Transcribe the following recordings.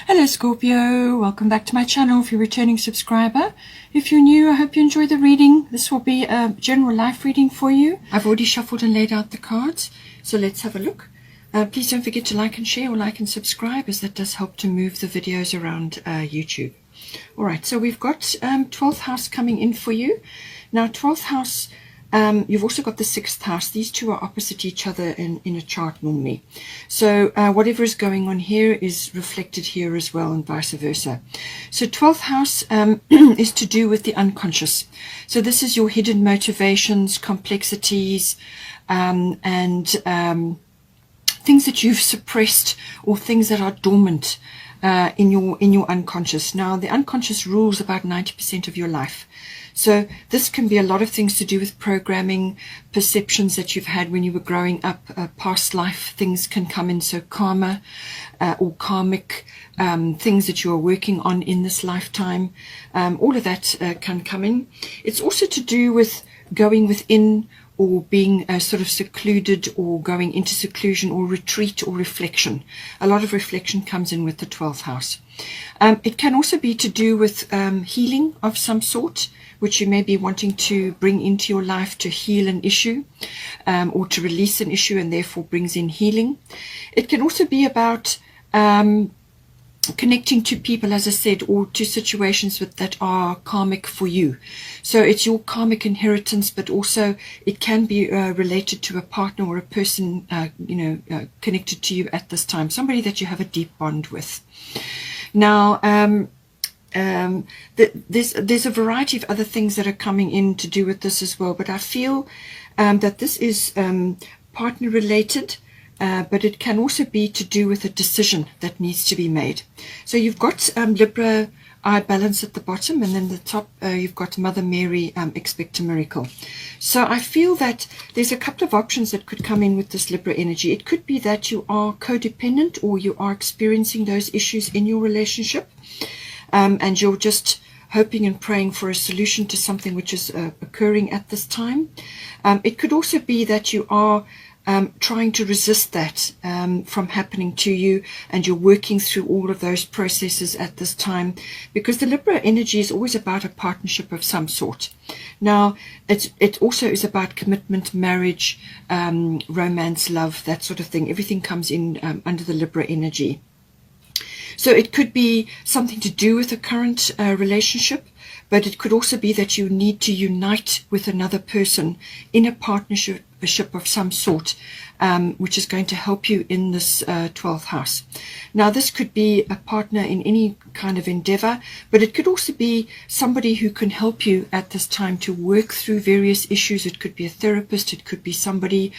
Hello Scorpio, welcome back to my channel if you're a returning subscriber. If you're new, I hope you enjoy the reading. This will be a general life reading for you. I've already shuffled and laid out the cards, so let's have a look. Please don't forget to like and share or like and subscribe, as that does help to move the videos around YouTube. Alright, so we've got 12th house coming in for you. Now 12th house, you've also got the 6th house. These two are opposite each other in a chart normally. So whatever is going on here is reflected here as well, and vice versa. So 12th house is to do with the unconscious. So this is your hidden motivations, complexities, and things that you've suppressed, or things that are dormant in your unconscious. Now the unconscious rules about 90% of your life. So this can be a lot of things to do with programming, perceptions that you've had when you were growing up, past life things can come in, so karma or karmic things that you are working on in this lifetime. All of that can come in. It's also to do with going within, or being sort of secluded, or going into seclusion, or retreat, or reflection. A lot of reflection comes in with the 12th house. It can also be to do with healing of some sort, which you may be wanting to bring into your life to heal an issue, or to release an issue, and therefore brings in healing. It can also be about connecting to people, as I said, or to situations that are karmic for you. So it's your karmic inheritance, but also it can be related to a partner or a person connected to you at this time, somebody that you have a deep bond with. Now there's a variety of other things that are coming in to do with this as well, but I feel that this is partner related. But it can also be to do with a decision that needs to be made. So you've got Libra, I balance at the bottom, and then the top you've got Mother Mary, expect a miracle. So I feel that there's a couple of options that could come in with this Libra energy. It could be that you are codependent, or you are experiencing those issues in your relationship, and you're just hoping and praying for a solution to something which is occurring at this time. It could also be that you are trying to resist that from happening to you, and you're working through all of those processes at this time, because the Libra energy is always about a partnership of some sort. Now it also is about commitment, marriage, romance, love, that sort of thing. Everything comes in under the Libra energy. So it could be something to do with a current relationship, but it could also be that you need to unite with another person in a partnership of some sort, which is going to help you in this 12th house. Now this could be a partner in any kind of endeavor, but it could also be somebody who can help you at this time to work through various issues. It could be a therapist, it could be somebody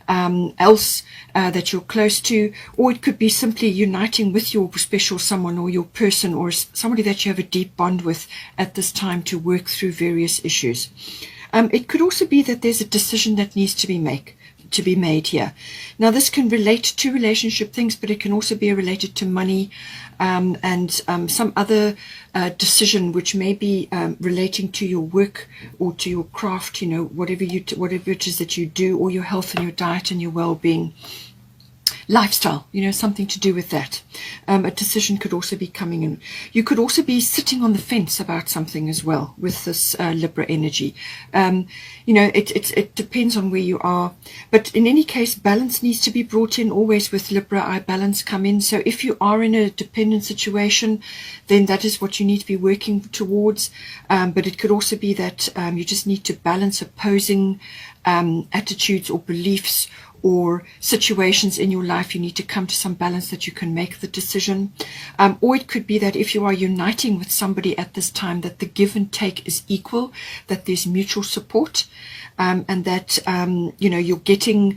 else that you're close to, or it could be simply uniting with your special someone, or your person, or somebody that you have a deep bond with at this time to work through various issues. It could also be that there's a decision that needs to be made here. Now this can relate to relationship things, but it can also be related to money, and some other decision which may be relating to your work or to your craft, whatever it is that you do, or your health and your diet and your well-being. Lifestyle, something to do with that. A decision could also be coming in. You could also be sitting on the fence about something as well with this Libra energy. It depends on where you are, but in any case, balance needs to be brought in always with Libra. I balance come in. So if you are in a dependent situation, then that is what you need to be working towards. But it could also be that you just need to balance opposing attitudes or beliefs, or situations in your life. You need to come to some balance that you can make the decision. Or it could be that if you are uniting with somebody at this time, that the give and take is equal, that there's mutual support, and that you're getting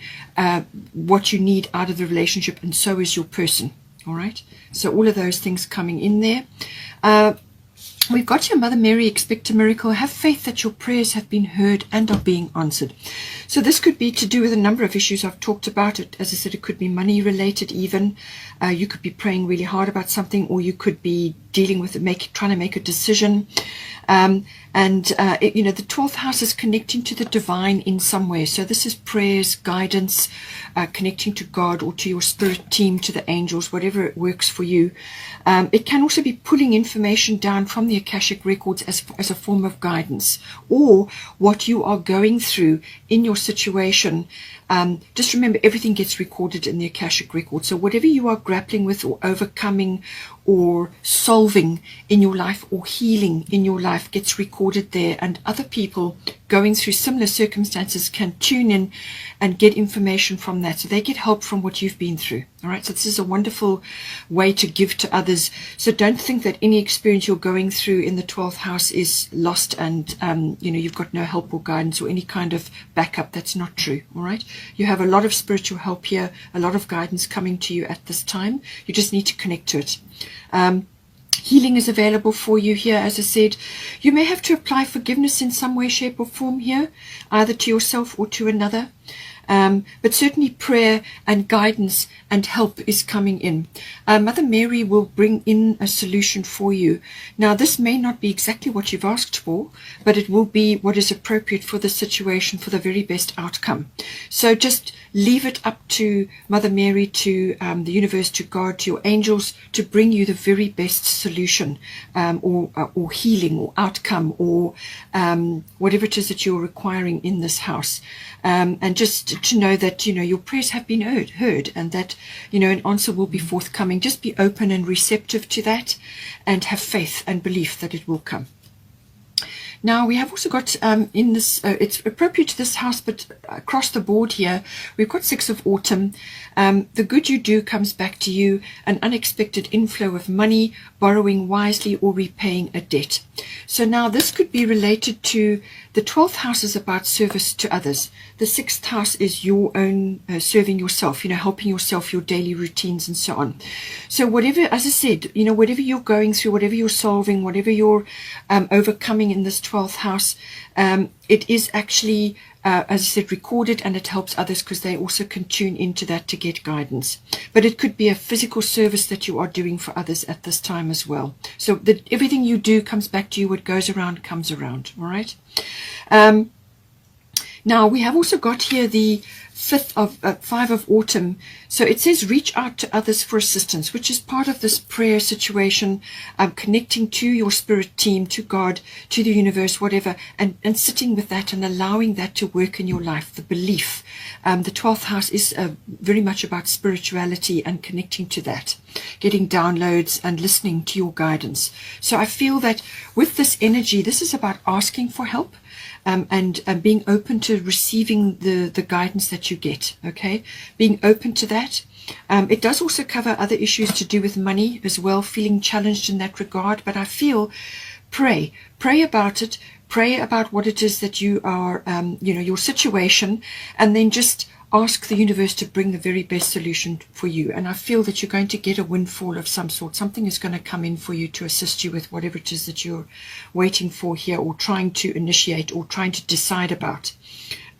what you need out of the relationship, and so is your person. All right, so all of those things coming in there. We've got your Mother Mary, expect a miracle. Have faith that your prayers have been heard and are being answered. So this could be to do with a number of issues I've talked about. It, as I said, it could be money related even. You could be praying really hard about something, or you could be dealing with it, trying to make a decision. The 12th house is connecting to the divine in some way. So this is prayers, guidance, connecting to God or to your spirit team, to the angels, whatever it works for you. It can also be pulling information down from the Akashic records as a form of guidance, or what you are going through in your situation. Just remember, everything gets recorded in the Akashic record. So whatever you are grappling with or overcoming or solving in your life or healing in your life gets recorded there, and other people going through similar circumstances can tune in and get information from that. So they get help from what you've been through. All right. So this is a wonderful way to give to others. So don't think that any experience you're going through in the 12th house is lost and, you've got no help or guidance or any kind of backup. That's not true. All right. You have a lot of spiritual help here, a lot of guidance coming to you at this time. You just need to connect to it. Healing is available for you here. As I said, you may have to apply forgiveness in some way, shape or form here, either to yourself or to another. But certainly prayer and guidance and help is coming in. Mother Mary will bring in a solution for you. Now, this may not be exactly what you've asked for, but it will be what is appropriate for the situation, for the very best outcome. So just leave it up to Mother Mary, to the universe, to God, to your angels, to bring you the very best solution, or healing or outcome, or whatever it is that you're requiring in this house. And just to know that, your prayers have been heard, and that, an answer will be forthcoming. Just be open and receptive to that, and have faith and belief that it will come. Now, we have also got in this, it's appropriate to this house, but across the board here, we've got 6 of autumn. The good you do comes back to you, an unexpected inflow of money, borrowing wisely or repaying a debt. So now this could be related to the 12th house is about service to others. The 6th house is your own serving yourself, helping yourself, your daily routines and so on. So whatever, as I said, whatever you're going through, whatever you're solving, whatever you're overcoming in this 12th house, it is actually, as I said, recorded, and it helps others because they also can tune into that to get guidance. But it could be a physical service that you are doing for others at this time as well. So that everything you do comes back to you. What goes around comes around. All right. Now we have also got here the 5 of autumn. So it says reach out to others for assistance, which is part of this prayer situation, connecting to your spirit team, to God, to the universe, whatever, and sitting with that and allowing that to work in your life, the belief. The 12th house is very much about spirituality and connecting to that, getting downloads and listening to your guidance. So I feel that with this energy, this is about asking for help. And being open to receiving the guidance that you get, okay? Being open to that. It does also cover other issues to do with money as well, feeling challenged in that regard. But I feel pray about it. Pray about what it is that you are, your situation, and then just ask the universe to bring the very best solution for you. And I feel that you're going to get a windfall of some sort. Something is going to come in for you to assist you with whatever it is that you're waiting for here, or trying to initiate, or trying to decide about.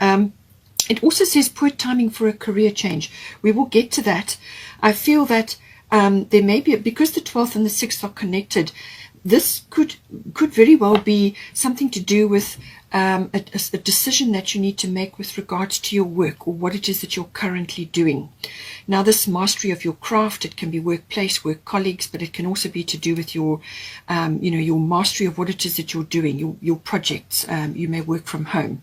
It also says poor timing for a career change. We will get to that. I feel that there may be, because the 12th and the 6th are connected, this could very well be something to do with a decision that you need to make with regards to your work, or what it is that you're currently doing. Now, this mastery of your craft, it can be workplace, work colleagues, but it can also be to do with your, your mastery of what it is that you're doing, your projects. You may work from home.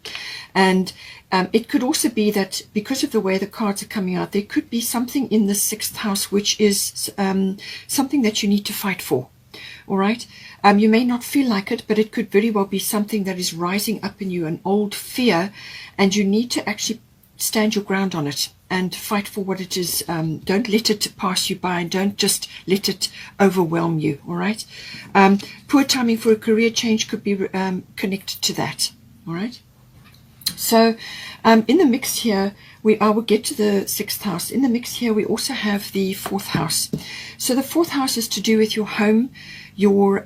And it could also be that because of the way the cards are coming out, there could be something in the 6th house which is something that you need to fight for. All right. You may not feel like it, but it could very well be something that is rising up in you, an old fear, and you need to actually stand your ground on it and fight for what it is. Don't let it pass you by, and don't just let it overwhelm you. All right. Poor timing for a career change could be connected to that. All right. So in the mix here, I will get to the 6th house. In the mix here, we also have the 4th house. So the 4th house is to do with your home, your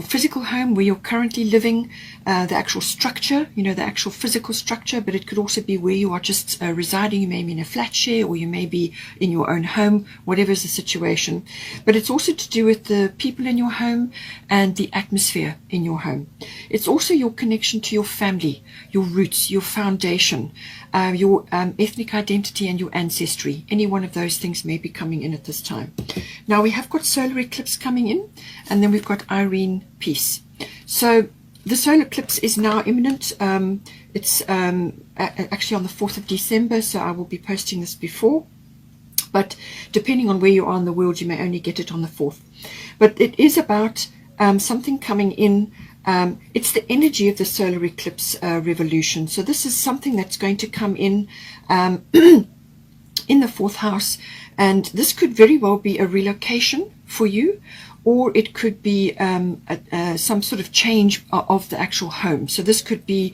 physical home where you're currently living, the actual structure, the actual physical structure, but it could also be where you are just residing. You may be in a flat share, or you may be in your own home, whatever is the situation. But it's also to do with the people in your home and the atmosphere in your home. It's also your connection to your family, your roots, your foundation, your ethnic identity and your ancestry. Any one of those things may be coming in at this time. Now we have got solar eclipse coming in, and then we've got Irene Peace. So the solar eclipse is now imminent. It's actually on the 4th of December, so I will be posting this before. But depending on where you are in the world, you may only get it on the 4th. But it is about something coming in. It's the energy of the solar eclipse revolution. So this is something that's going to come in in the 4th house, and this could very well be a relocation for you, or it could be some sort of change of the actual home. So this could be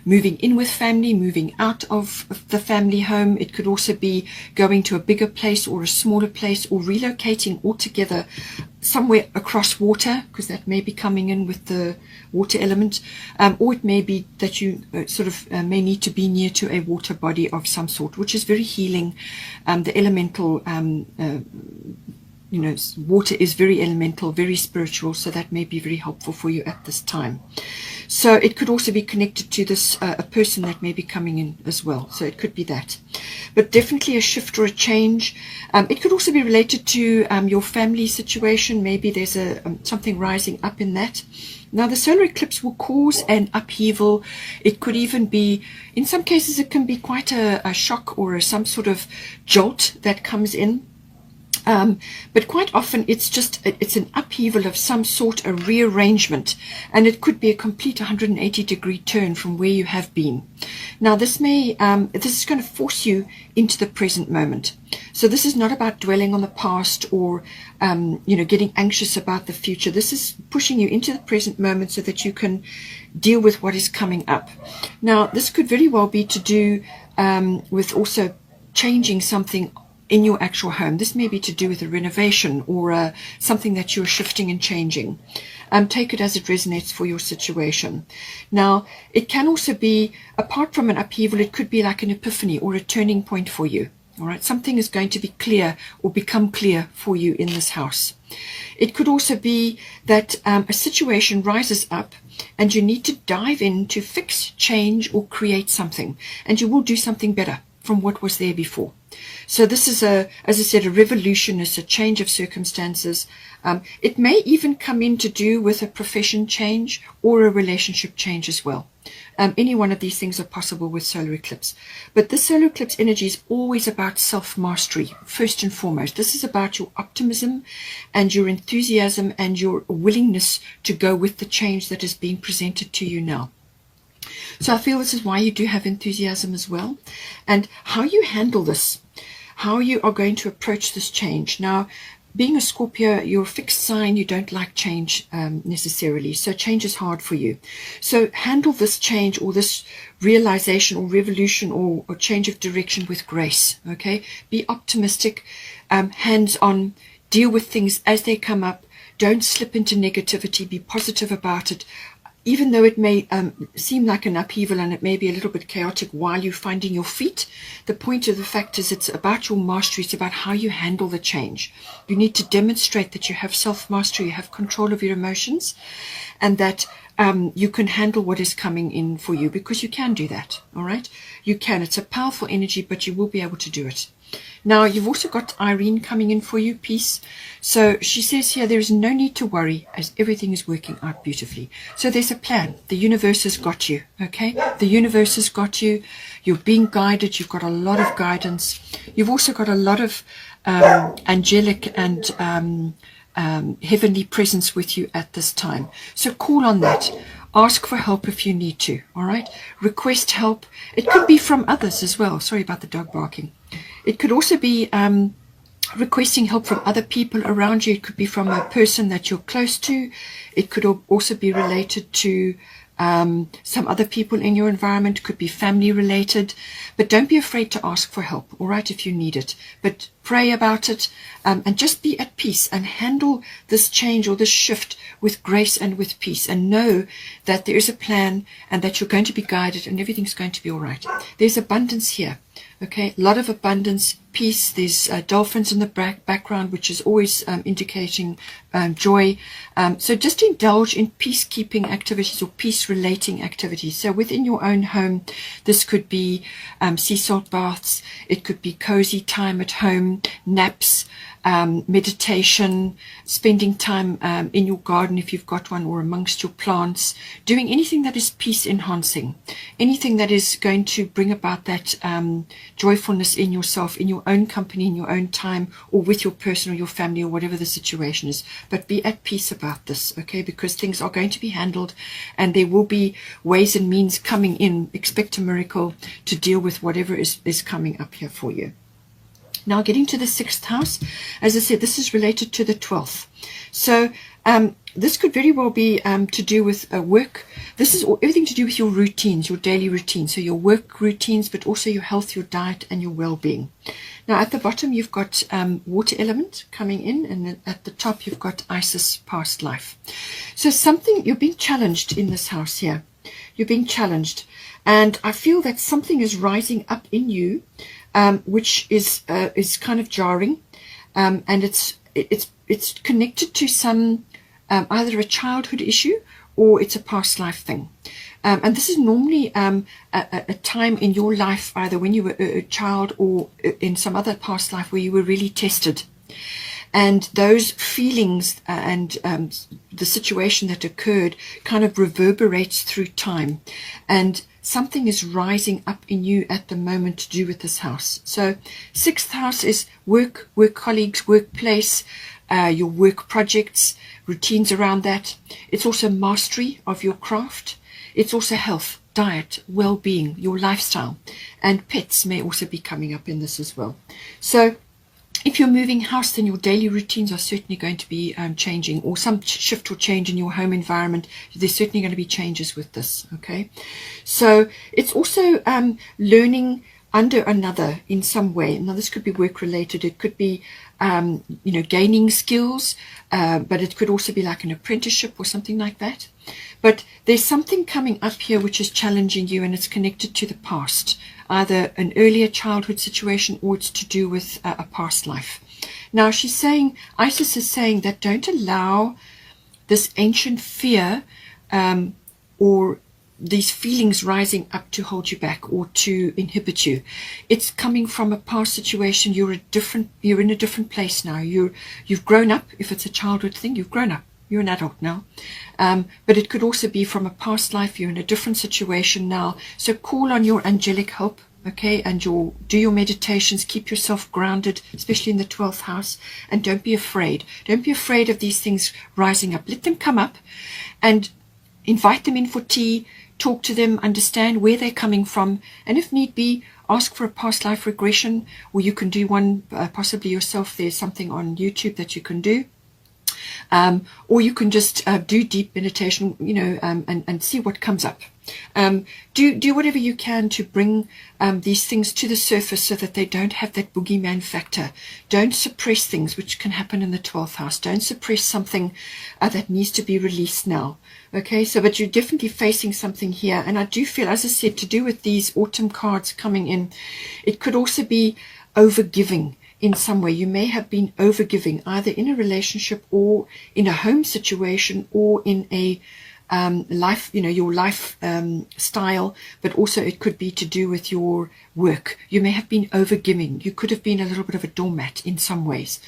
moving in with family, moving out of the family home. It could also be going to a bigger place or a smaller place, or relocating altogether somewhere across water, because that may be coming in with the water element, or it may be that you may need to be near to a water body of some sort, which is very healing. The elemental water is very elemental, very spiritual, so that may be very helpful for you at this time. So it could also be connected to this a person that may be coming in as well. So it could be that, but definitely a shift or a change. It could also be related to your family situation. Maybe there's something rising up in that. Now the solar eclipse will cause an upheaval. It could even be, in some cases, it can be quite a shock or some sort of jolt that comes in. But quite often it's an upheaval of some sort, a rearrangement, and it could be a complete 180-degree turn from where you have been. Now this is going to force you into the present moment. So this is not about dwelling on the past or getting anxious about the future. This is pushing you into the present moment so that you can deal with what is coming up. Now this could very well be to do with also changing something in your actual home. This may be to do with a renovation or something that you're shifting and changing. Take it as it resonates for your situation. Now, it can also be, apart from an upheaval, it could be like an epiphany or a turning point for you. All right, something is going to be clear or become clear for you in this house. It could also be that a situation rises up and you need to dive in to fix, change, or create something, and you will do something better from what was there before. So this is as I said, a revolution. It's a change of circumstances. It may even come in to do with a profession change or a relationship change as well. Any one of these things are possible with solar eclipse. But this solar eclipse energy is always about self-mastery, first and foremost. This is about your optimism and your enthusiasm and your willingness to go with the change that is being presented to you now. So I feel this is why you do have enthusiasm as well. And how you handle this, how you are going to approach this change. Now, being a Scorpio, you're a fixed sign. You don't like change necessarily. So change is hard for you. So handle this change or this realization or revolution or change of direction with grace. Okay? Be optimistic, hands-on, deal with things as they come up. Don't slip into negativity. Be positive about it. Even though it may seem like an upheaval and it may be a little bit chaotic while you're finding your feet, the point of the fact is it's about your mastery. It's about how you handle the change. You need to demonstrate that you have self-mastery, you have control of your emotions, and that you can handle what is coming in for you, because you can do that, all right? You can. It's a powerful energy, but you will be able to do it. Now, you've also got Irene coming in for you, peace. So she says here, there is no need to worry as everything is working out beautifully. So there's a plan. The universe has got you, okay? The universe has got you. You're being guided. You've got a lot of guidance. You've also got a lot of angelic and heavenly presence with you at this time. So call on that. Ask for help if you need to, all right? Request help. It could be from others as well. Sorry about the dog barking. It could also be requesting help from other people around you. It could be from a person that you're close to. It could also be related to some other people in your environment, could be family related, but don't be afraid to ask for help, all right, if you need it. But pray about it, and just be at peace and handle this change or this shift with grace and with peace, and know that there is a plan and that you're going to be guided and everything's going to be all right. There's abundance here. Okay, a lot of abundance, peace. There's dolphins in the background, which is always indicating joy. So just indulge in peacekeeping activities or peace-relating activities. So within your own home, this could be sea salt baths. It could be cozy time at home, naps, meditation, spending time in your garden if you've got one, or amongst your plants, doing anything that is peace enhancing, anything that is going to bring about that joyfulness in yourself, in your own company, in your own time, or with your person or your family, or whatever the situation is. But be at peace about this, okay, because things are going to be handled and there will be ways and means coming in. Expect a miracle to deal with whatever is coming up here for you. Now, getting to the 6th house, as I said, this is related to the 12th. So this could very well be to do with work. This is everything to do with your routines, your daily routines. So your work routines, but also your health, your diet, and your well-being. Now, at the bottom, you've got water element coming in, and at the top, you've got Isis, past life. So something, you're being challenged in this house here. You're being challenged. And I feel that something is rising up in you, which is kind of jarring, and it's connected to some either a childhood issue or it's a past life thing. And this is normally a time in your life, either when you were a child or in some other past life, where you were really tested. And those feelings and the situation that occurred kind of reverberates through time. And something is rising up in you at the moment to do with this house. So 6th house is work, work colleagues, workplace, your work projects, routines around that. It's also mastery of your craft. It's also health, diet, well-being, your lifestyle. And pets may also be coming up in this as well. So if you're moving house, then your daily routines are certainly going to be changing, or some shift or change in your home environment. There's certainly going to be changes with this, okay? So it's also learning under another in some way. Now, this could be work-related. It could be, gaining skills, but it could also be like an apprenticeship or something like that. But there's something coming up here which is challenging you, and it's connected to the past, either an earlier childhood situation or it's to do with a past life. Now, she's saying, Isis is saying that don't allow this ancient fear or these feelings rising up to hold you back or to inhibit you. It's coming from a past situation. You're in a different place now. You've grown up. If it's a childhood thing, you've grown up. You're an adult now. But it could also be from a past life. You're in a different situation now. So call on your angelic help, okay? And do your meditations. Keep yourself grounded, especially in the 12th house. And don't be afraid. Don't be afraid of these things rising up. Let them come up and invite them in for tea. Talk to them, understand where they're coming from, and if need be, ask for a past life regression, or you can do one possibly yourself. There's something on YouTube that you can do. Or you can just do deep meditation, and see what comes up. Do whatever you can to bring these things to the surface so that they don't have that boogeyman factor. Don't suppress things, which can happen in the 12th house. Don't suppress something that needs to be released now. Okay, but you're definitely facing something here. And I do feel, as I said, to do with these autumn cards coming in, it could also be overgiving. In some way, you may have been overgiving, either in a relationship or in a home situation or in a life, your life style, but also it could be to do with your work. You may have been overgiving. You could have been a little bit of a doormat in some ways.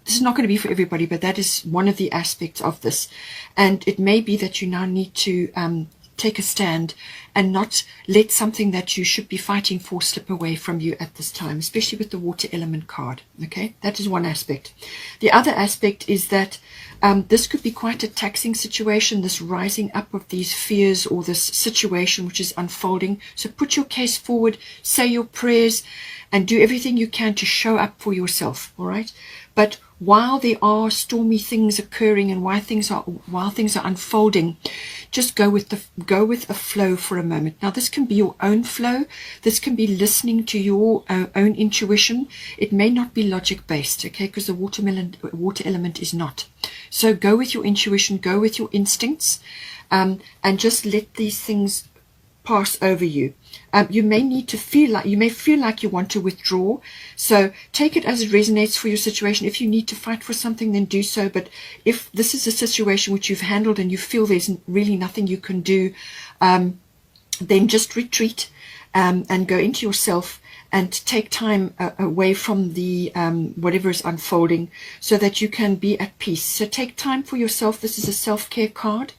This is not going to be for everybody, but that is one of the aspects of this. And it may be that you now need to take a stand and not let something that you should be fighting for slip away from you at this time, especially with the water element card. Okay, that is one aspect. The other aspect is that this could be quite a taxing situation, this rising up of these fears or this situation which is unfolding. So put your case forward, say your prayers, and do everything you can to show up for yourself, all right? But while there are stormy things occurring and while things are unfolding, just go with a flow for a moment. Now, this can be your own flow. This can be listening to your own intuition. It may not be logic based, okay, because the water element is not. So go with your intuition, go with your instincts, and just let these things pass over you. You may feel like you want to withdraw, so take it as it resonates for your situation. If you need to fight for something, then do so. But if this is a situation which you've handled and you feel there's really nothing you can do, then just retreat and go into yourself and take time away from the whatever is unfolding, so that you can be at peace. So take time for yourself. This is a self-care card,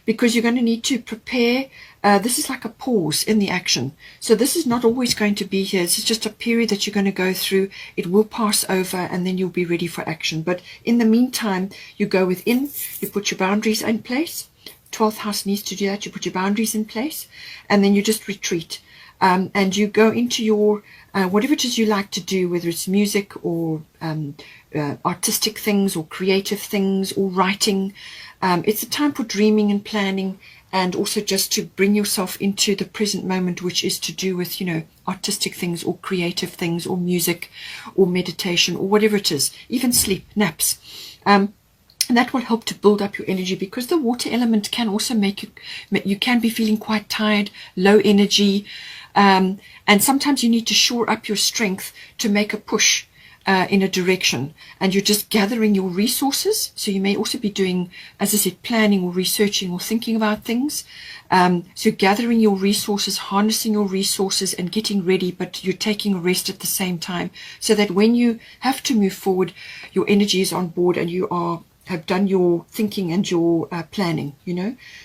because you're going to need to prepare. This is like a pause in the action. So this is not always going to be here. This is just a period that you're going to go through. It will pass over and then you'll be ready for action. But in the meantime, you go within, you put your boundaries in place. 12th house needs to do that. You put your boundaries in place and then you just retreat. And you go into your whatever it is you like to do, whether it's music or artistic things or creative things or writing. It's a time for dreaming and planning, and also just to bring yourself into the present moment, which is to do with, artistic things or creative things or music or meditation or whatever it is, even sleep, naps. And that will help to build up your energy, because the water element can also make you can be feeling quite tired, low energy, and sometimes you need to shore up your strength to make a push in a direction, and you're just gathering your resources. So you may also be doing, as I said, planning or researching or thinking about things. So gathering your resources, harnessing your resources and getting ready, but you're taking a rest at the same time, so that when you have to move forward, your energy is on board and you have done your thinking and your planning,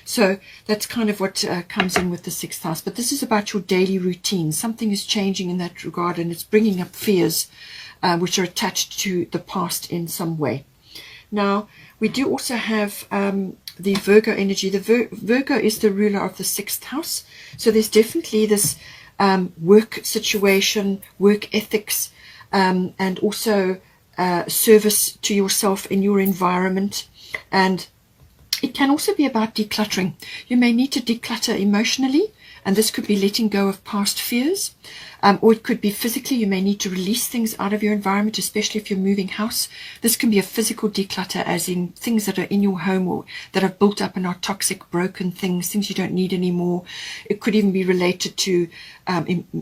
So that's kind of what comes in with the 6th house. But this is about your daily routine. Something is changing in that regard, and it's bringing up fears which are attached to the past in some way. Now, we do also have the Virgo energy. The Virgo is the ruler of the 6th house. So there's definitely this work situation, work ethics, and also service to yourself in your environment. And it can also be about decluttering. You may need to declutter emotionally, and this could be letting go of past fears, or it could be physically. You may need to release things out of your environment, especially if you're moving house. This can be a physical declutter, as in things that are in your home or that have built up and are toxic, broken things you don't need anymore. It could even be related to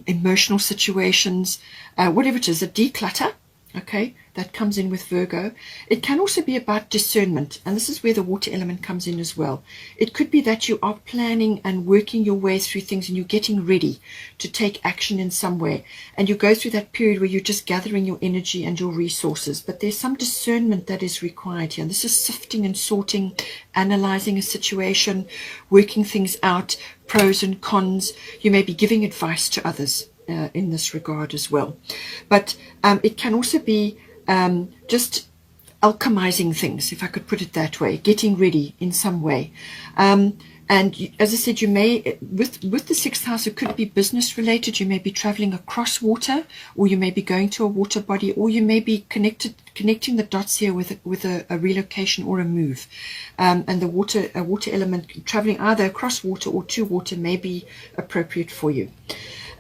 emotional situations, whatever it is, a declutter. Okay, that comes in with Virgo. It can also be about discernment, and this is where the water element comes in as well. It could be that you are planning and working your way through things, and you're getting ready to take action in some way, and you go through that period where you're just gathering your energy and your resources. But there's some discernment that is required here, and this is sifting and sorting, analyzing a situation, working things out, pros and cons. You may be giving advice to others in this regard as well. But it can also be just alchemizing things, if I could put it that way, getting ready in some way. And as I said, you may, with the 6th house, it could be business related. You may be traveling across water, or you may be going to a water body, or you may be connecting the dots here with a relocation or a move. And the water element, traveling either across water or to water, may be appropriate for you.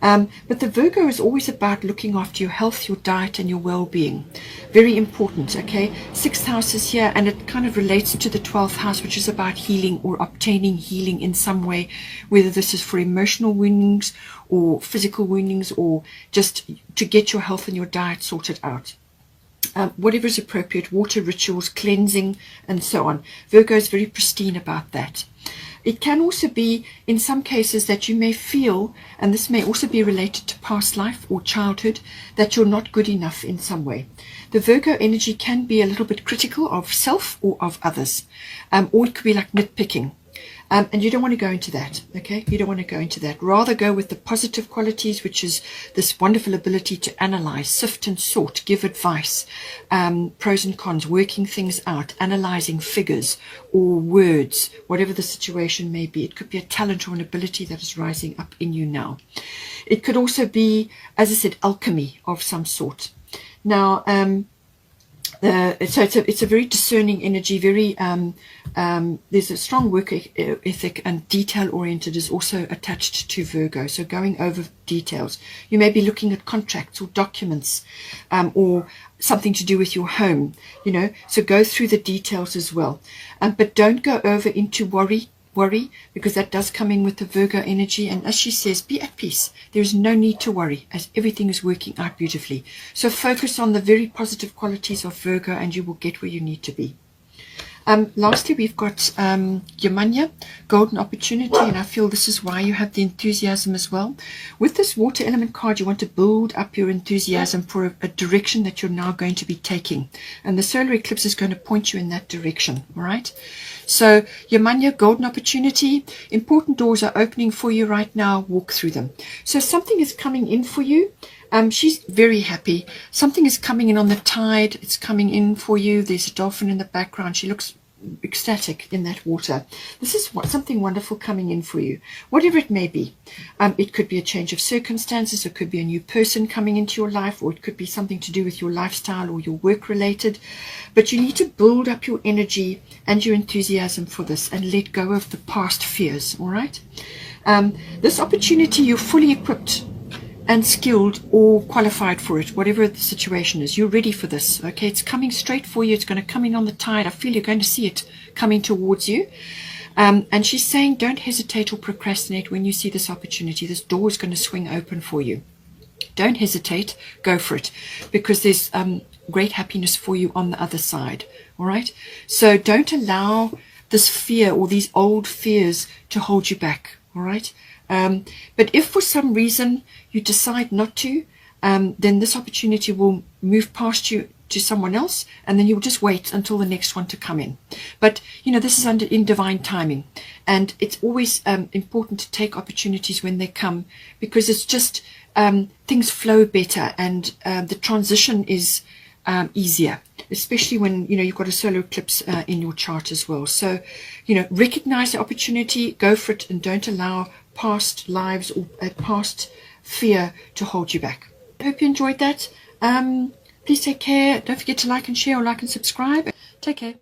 But the Virgo is always about looking after your health, your diet, and your well-being. Very important, okay? 6th house is here, and it kind of relates to the 12th house, which is about healing or obtaining healing in some way, whether this is for emotional woundings or physical woundings, or just to get your health and your diet sorted out. Whatever is appropriate, water rituals, cleansing, and so on. Virgo is very pristine about that. It can also be, in some cases, that you may feel, and this may also be related to past life or childhood, that you're not good enough in some way. The Virgo energy can be a little bit critical of self or of others, or it could be like nitpicking. And you don't want to go into that, okay? You don't want to go into that. Rather go with the positive qualities, which is this wonderful ability to analyze, sift and sort, give advice, pros and cons, working things out, analyzing figures or words, whatever the situation may be. It could be a talent or an ability that is rising up in you now. It could also be, as I said, alchemy of some sort. Now, So it's a very discerning energy, very there's a strong work ethic, and detail oriented is also attached to Virgo. So going over details, you may be looking at contracts or documents, or something to do with your home, so go through the details as well, but don't go over into worry, because that does come in with the Virgo energy. And as she says, be at peace. There is no need to worry, as everything is working out beautifully. So focus on the very positive qualities of Virgo, and you will get where you need to be. Lastly, we've got Yamanya, golden opportunity, and I feel this is why you have the enthusiasm as well. With this water element card, you want to build up your enthusiasm for a direction that you're now going to be taking, and the solar eclipse is going to point you in that direction. All right, so Yamanya, golden opportunity, important doors are opening for you right now. Walk through them. So something is coming in for you. She's very happy. Something is coming in on the tide. It's coming in for you. There's a dolphin in the background. She looks ecstatic in that water. This is something wonderful coming in for you, whatever it may be. It could be a change of circumstances. It could be a new person coming into your life, or it could be something to do with your lifestyle or your work related. But you need to build up your energy and your enthusiasm for this, and let go of the past fears. All right. This opportunity, you're fully equipped and skilled or qualified for it, whatever the situation is. You're ready for this. Okay, it's coming straight for you. It's going to come in on the tide. I feel you're going to see it coming towards you. And she's saying, don't hesitate or procrastinate when you see this opportunity. This door is going to swing open for you. Don't hesitate, go for it, because there's great happiness for you on the other side. All right, so don't allow this fear or these old fears to hold you back. All right. But if for some reason you decide not to, then this opportunity will move past you to someone else, and then you'll just wait until the next one to come in. But this is in divine timing, and it's always important to take opportunities when they come, because it's just things flow better, and the transition is easier, especially when you've got a solar eclipse in your chart as well. So recognize the opportunity, go for it, and don't allow past lives or past fear to hold you back. I hope you enjoyed that. Please take care. Don't forget to like and share, or like and subscribe. Take care.